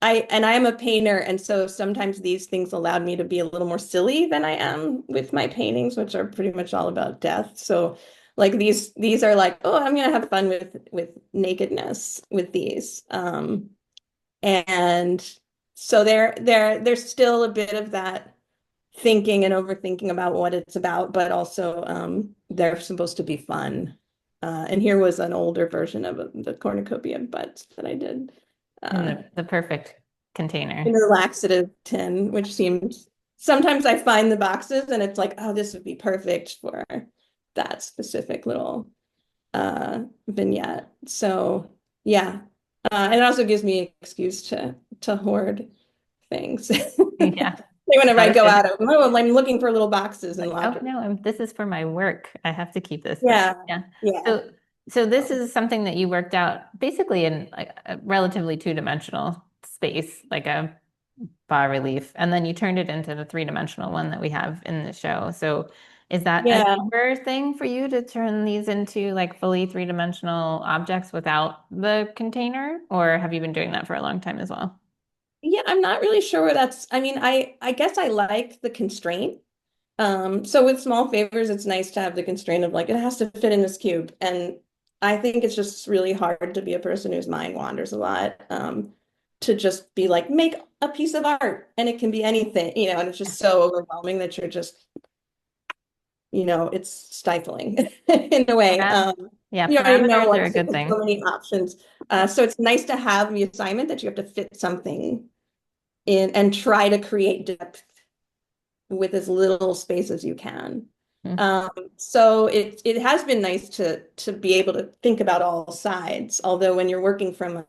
I am a painter, and so sometimes these things allowed me to be a little more silly than I am with my paintings, which are pretty much all about death. So like these are like, oh, I'm gonna have fun with nakedness with these. And so there's still a bit of that thinking and overthinking about what it's about, but also they're supposed to be fun. And here was an older version of the cornucopia buds that I did In uh, the perfect container. in a laxative tin, which seems sometimes I find the boxes and it's like, oh, this would be perfect for that specific little vignette. So yeah, and it also gives me an excuse to hoard things. Yeah. Whenever That I was go good. out, I'm looking for little boxes and Like, oh lockers. no, this is for my work. I have to keep this. Yeah, Yeah. yeah. So this is something that you worked out basically in like a relatively two-dimensional space, like a bas relief, and then you turned it into the three-dimensional one that we have in the show. So is that a Yeah. newer thing for you to turn these into like fully three-dimensional objects without the container, or have you been doing that for a long time as well? Yeah, I'm not really sure where that's, I mean, I guess I like the constraint. So with small favors, it's nice to have the constraint of like it has to fit in this cube. And I think it's just really hard to be a person whose mind wanders a lot. To just be like, make a piece of art and it can be anything, and it's just so overwhelming that you're just, it's stifling in a way. Yeah, You already know parameters are like a good so thing. many options. So it's nice to have the assignment that you have to fit something in and try to create depth with as little space as you can. Mm. So it has been nice to be able to think about all sides. Although when you're working from a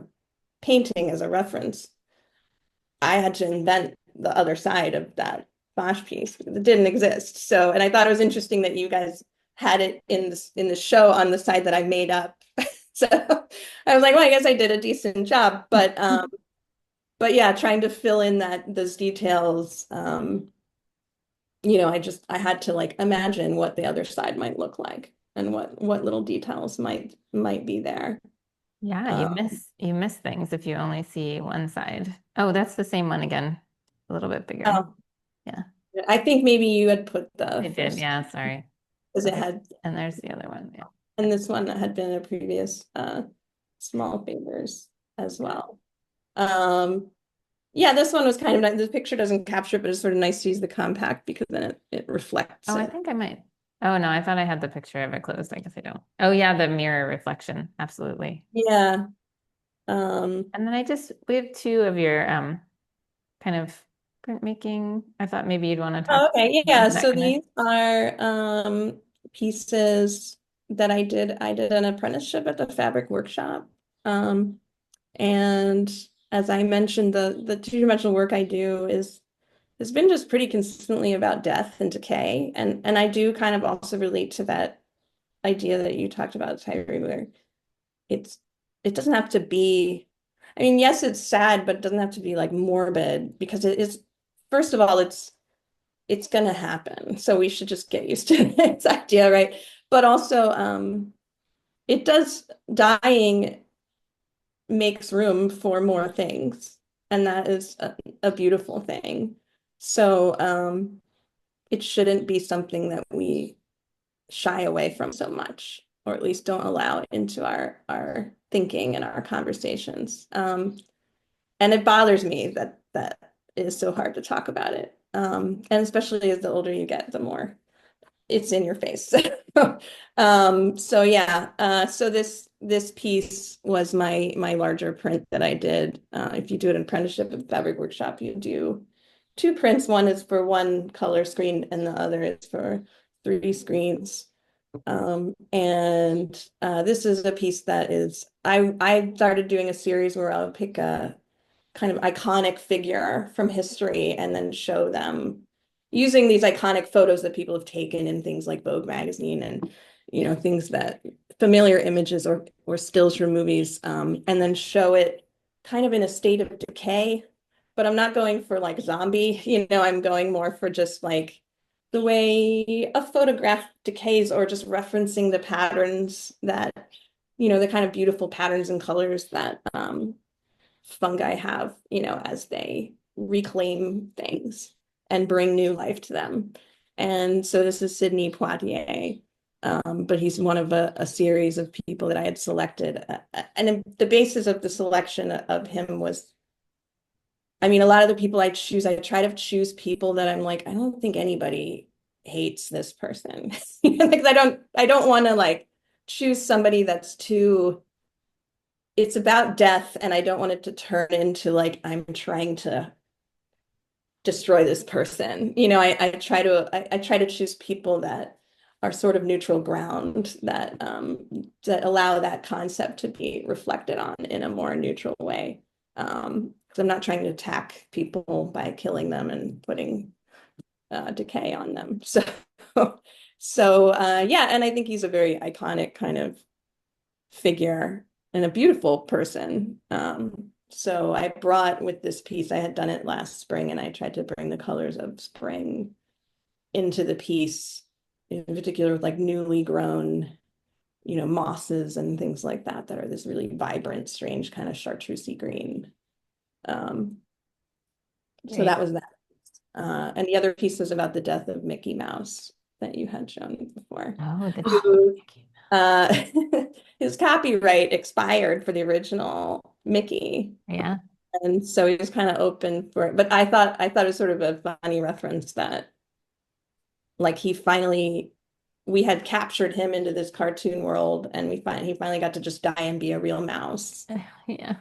painting as a reference, I had to invent the other side of that Bosch piece because it didn't exist. So, and I thought it was interesting that you guys had it in the show on the side that I made up. So I was like, well, I guess I did a decent job. But yeah, trying to fill in those details. I had to like imagine what the other side might look like and what little details might be there. Yeah, Um, you miss things if you only see one side. Oh, that's the same one again. A little bit bigger. oh, Yeah, I think maybe you had put I the did. first, Yeah, sorry. because it Okay. had, And there's the other one. Yeah. and this one had been a previous small favors as well. Um, yeah, this one was kind of nice. The picture doesn't capture it, but it's sort of nice to use the compact because then it reflects Oh, I it. think I might. Oh no, I thought I had the picture of it closed. I guess I don't. Oh yeah, the mirror reflection. Absolutely. Yeah. Um, And then we have two of your kind of printmaking. I thought maybe you'd want to talk oh, okay, about yeah. that So kind of. these are pieces that I did. I did an apprenticeship at the fabric workshop. Um, and as I mentioned, the two-dimensional work I do is has been just pretty consistently about death and decay. And I do kind of also relate to that idea that you talked about, Tyree, where it's it doesn't have to be, I mean, yes, it's sad, but it doesn't have to be like morbid because it is, first of all, it's gonna happen. So we should just get used to this idea, right? But also, it does, dying makes room for more things, and that is a beautiful thing. So, it shouldn't be something that we shy away from so much, or at least don't allow it into our thinking and our conversations. And it bothers me that it is so hard to talk about it. And especially as the older you get, the more it's in your face. So yeah, so this piece was my larger print that I did. If you do an apprenticeship at Fabric Workshop, you do two prints. One is for one color screen, and the other is for three screens. And this is a piece that is I started doing a series where I'll pick a kind of iconic figure from history and then show them using these iconic photos that people have taken in things like Vogue magazine and things that familiar images or stills from movies, and then show it kind of in a state of decay. But I'm not going for like zombie, I'm going more for just like the way a photograph decays, or just referencing the patterns that, the kind of beautiful patterns and colors that fungi have, as they reclaim things and bring new life to them. And so this is Sidney Poitier, but he's one of a series of people that I had selected. And the basis of the selection of him was, I mean, a lot of the people I choose, I try to choose people that I'm like, I don't think anybody hates this person. Because I don't want to like choose somebody that's too, it's about death, and I don't want it to turn into like I'm trying to destroy this person. I try to choose people that are sort of neutral ground, that allow that concept to be reflected on in a more neutral way. Because I'm not trying to attack people by killing them and putting decay on them. So yeah, and I think he's a very iconic kind of figure and a beautiful person. So I brought with this piece, I had done it last spring, and I tried to bring the colors of spring into the piece, in particular with like newly grown, mosses and things like that are this really vibrant, strange kind of chartreusey green. Um, so that Great. was that. And the other piece was about the death of Mickey Mouse that you had shown before. Oh, the Who, uh, his copyright expired for the original Mickey. yeah. And so he was kind of open for it. But I thought it was sort of a funny reference that like we had captured him into this cartoon world, and he finally got to just die and be a real mouse. Yeah.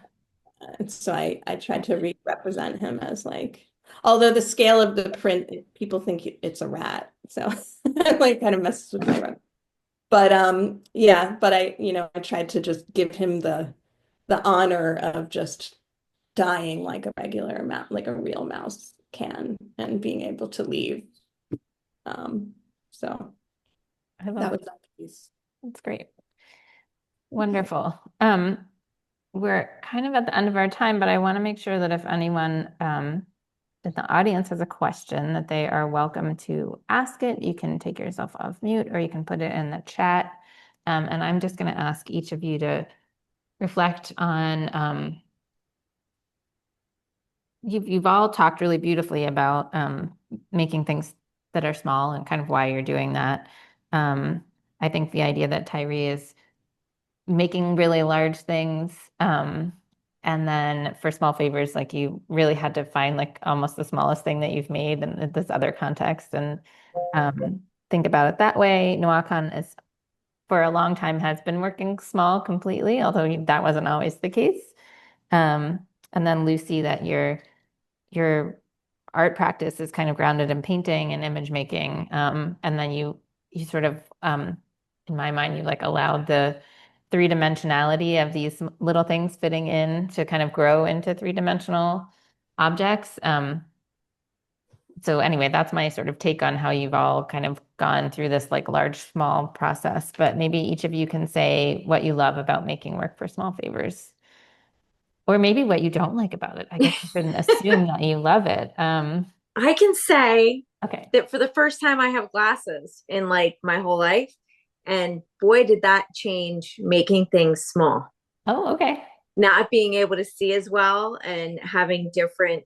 And so I tried to re-represent him as like, although the scale of the print, people think it's a rat. So like kind of messes with my run. But yeah, but I tried to just give him the honor of just dying like a regular mouse, like a real mouse can, and being able to leave. So I love that it. was that piece. That's great. Wonderful. We're kind of at the end of our time, but I want to make sure that if anyone in the audience has a question, that they are welcome to ask it. You can take yourself off mute, or you can put it in the chat. And I'm just going to ask each of you to reflect on you've all talked really beautifully about making things that are small and kind of why you're doing that. I think the idea that Tyree is making really large things, and then for small favors, like you really had to find like almost the smallest thing that you've made in this other context and think about it that way. Noakan is for a long time has been working small completely, although that wasn't always the case. And then Lucy, that your art practice is kind of grounded in painting and image making. And then you sort of, in my mind, you like allowed the three-dimensionality of these little things fitting in to kind of grow into three-dimensional objects. So anyway, that's my sort of take on how you've all kind of gone through this like large, small process. But maybe each of you can say what you love about making work for small favors. Or maybe what you don't like about it. I guess you shouldn't assume that you love it. I can say Okay. that for the first time I have glasses in like my whole life. And boy, did that change making things small. Oh, okay. Not being able to see as well and having different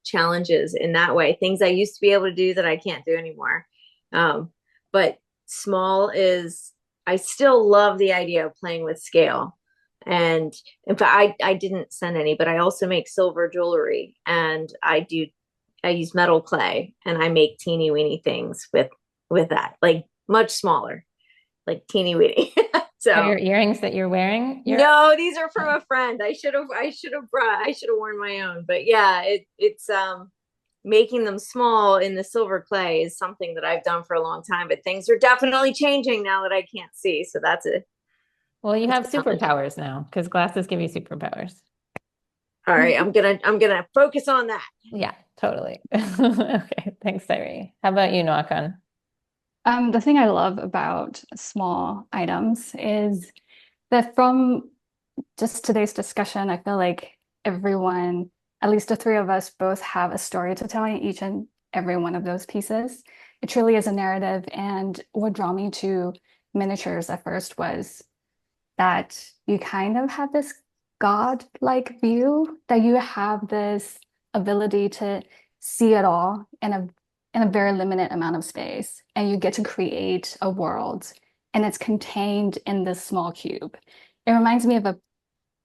challenges in that way. Things I used to be able to do that I can't do anymore. But small is, I still love the idea of playing with scale. And in fact, I didn't send any, but I also make silver jewelry, and I use metal clay, and I make teeny weeny things with that, like much smaller, like teeny weeny. So Are your earrings that you're wearing? no, these are from a friend. I should have worn my own. But yeah, it's making them small in the silver clay is something that I've done for a long time, but things are definitely changing now that I can't see. So that's it. Well, you have superpowers now because glasses give you superpowers. All right, I'm gonna focus on that. Yeah, totally. Okay, thanks, Tyree. How about you, Noakan? The thing I love about small items is that from just today's discussion, I feel like everyone, at least the three of us, both have a story to tell in each and every one of those pieces. It truly is a narrative. And what drew me to miniatures at first was that you kind of have this God-like view, that you have this ability to see it all in a very limited amount of space, and you get to create a world, and it's contained in this small cube. It reminds me of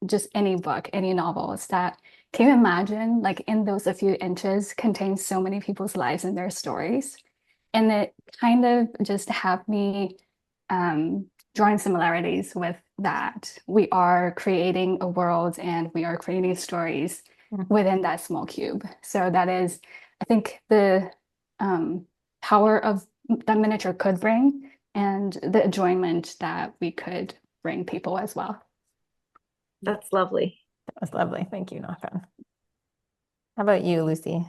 just any book, any novels that can you imagine, like in those a few inches contains so many people's lives and their stories. And it kind of just have me drawing similarities with that. We are creating a world and we are creating stories within that small cube. So that is, I think, the power of that miniature could bring, and the enjoyment that we could bring people as well. That's lovely. That was lovely. Thank you, Noakan. How about you, Lucy?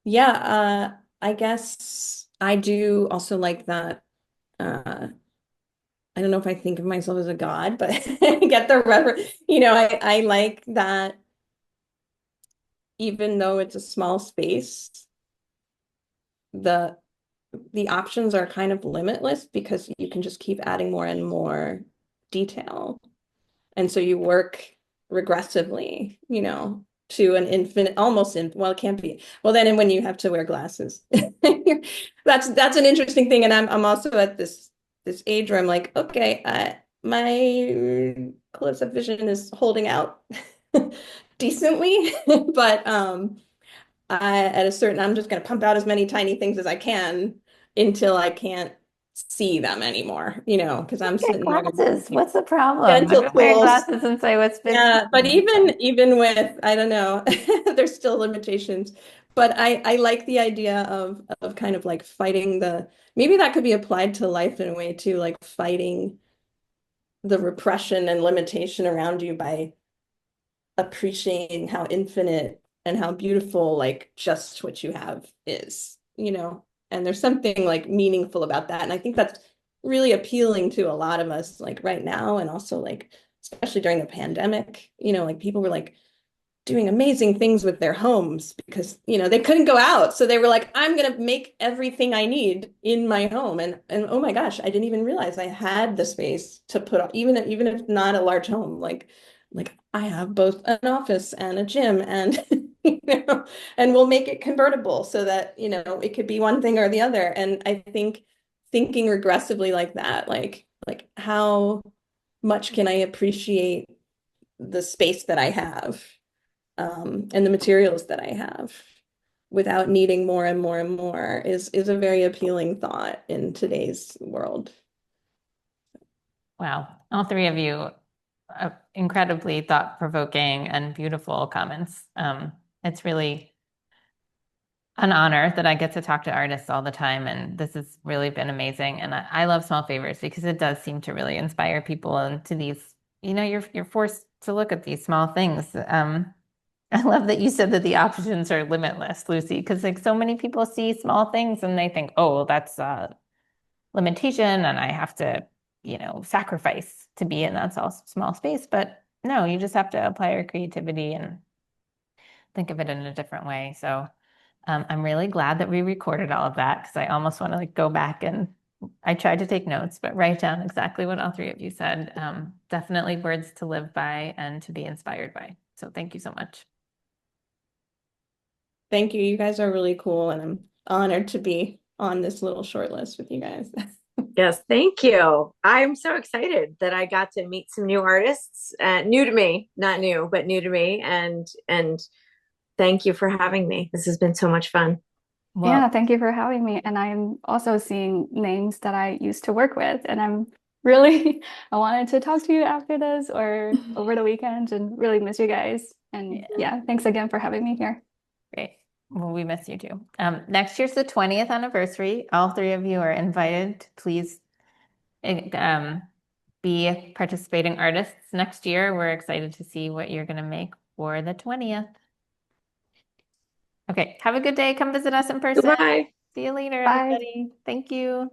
Yeah, I guess I do also like that. I don't know if I think of myself as a god, but I get the reference. I like that even though it's a small space, the options are kind of limitless because you can just keep adding more and more detail. And so you work regressively, to an infinite, well, it can't be. Well, then when you have to wear glasses, that's an interesting thing. And I'm also at this age where I'm like, okay, my close-up vision is holding out decently, but at a certain, I'm just going to pump out as many tiny things as I can until I can't see them anymore, because I'm sitting there. Glasses. What's the problem? Dental I'm wearing tools. glasses and say what's 15. Yeah, but even with, I don't know, there's still limitations. But I like the idea of kind of like fighting maybe that could be applied to life in a way too, like fighting the repression and limitation around you by appreciating how infinite and how beautiful like just what you have is, and there's something like meaningful about that. And I think that's really appealing to a lot of us like right now, and also like especially during the pandemic, like people were like doing amazing things with their homes because, they couldn't go out. So they were like, I'm going to make everything I need in my home. And oh my gosh, I didn't even realize I had the space to put, even if not a large home, like I have both an office and a gym and, and we'll make it convertible so that, it could be one thing or the other. And I think thinking regressively like that, like how much can I appreciate the space that I have, and the materials that I have without needing more and more and more is a very appealing thought in today's world. Wow. All three of you, incredibly thought-provoking and beautiful comments. It's really an honor that I get to talk to artists all the time, and this has really been amazing. And I love small favors because it does seem to really inspire people into these, you're forced to look at these small things. I love that you said that the options are limitless, Lucy, because like so many people see small things and they think, oh, well, that's a limitation and I have to, sacrifice to be in that small space. But no, you just have to apply your creativity and think of it in a different way. So I'm really glad that we recorded all of that because I almost want to like go back and I tried to take notes, but write down exactly what all three of you said. Definitely words to live by and to be inspired by. So thank you so much. Thank you. You guys are really cool, and I'm honored to be on this little short list with you guys. Yes, thank you. I'm so excited that I got to meet some new artists, new to me, not new, but new to me. And thank you for having me. This has been so much fun. Well, Yeah, thank you for having me. And I'm also seeing names that I used to work with, and I'm really, I wanted to talk to you after this or over the weekend and really miss you guys. And yeah, thanks again for having me here. great. Well, we miss you too. Next year's the 20th anniversary. All three of you are invited. Please be participating artists next year. We're excited to see what you're going to make for the 20th. Okay, have a good day. Come visit us in person. Goodbye. See you later, Bye. everybody. Thank you.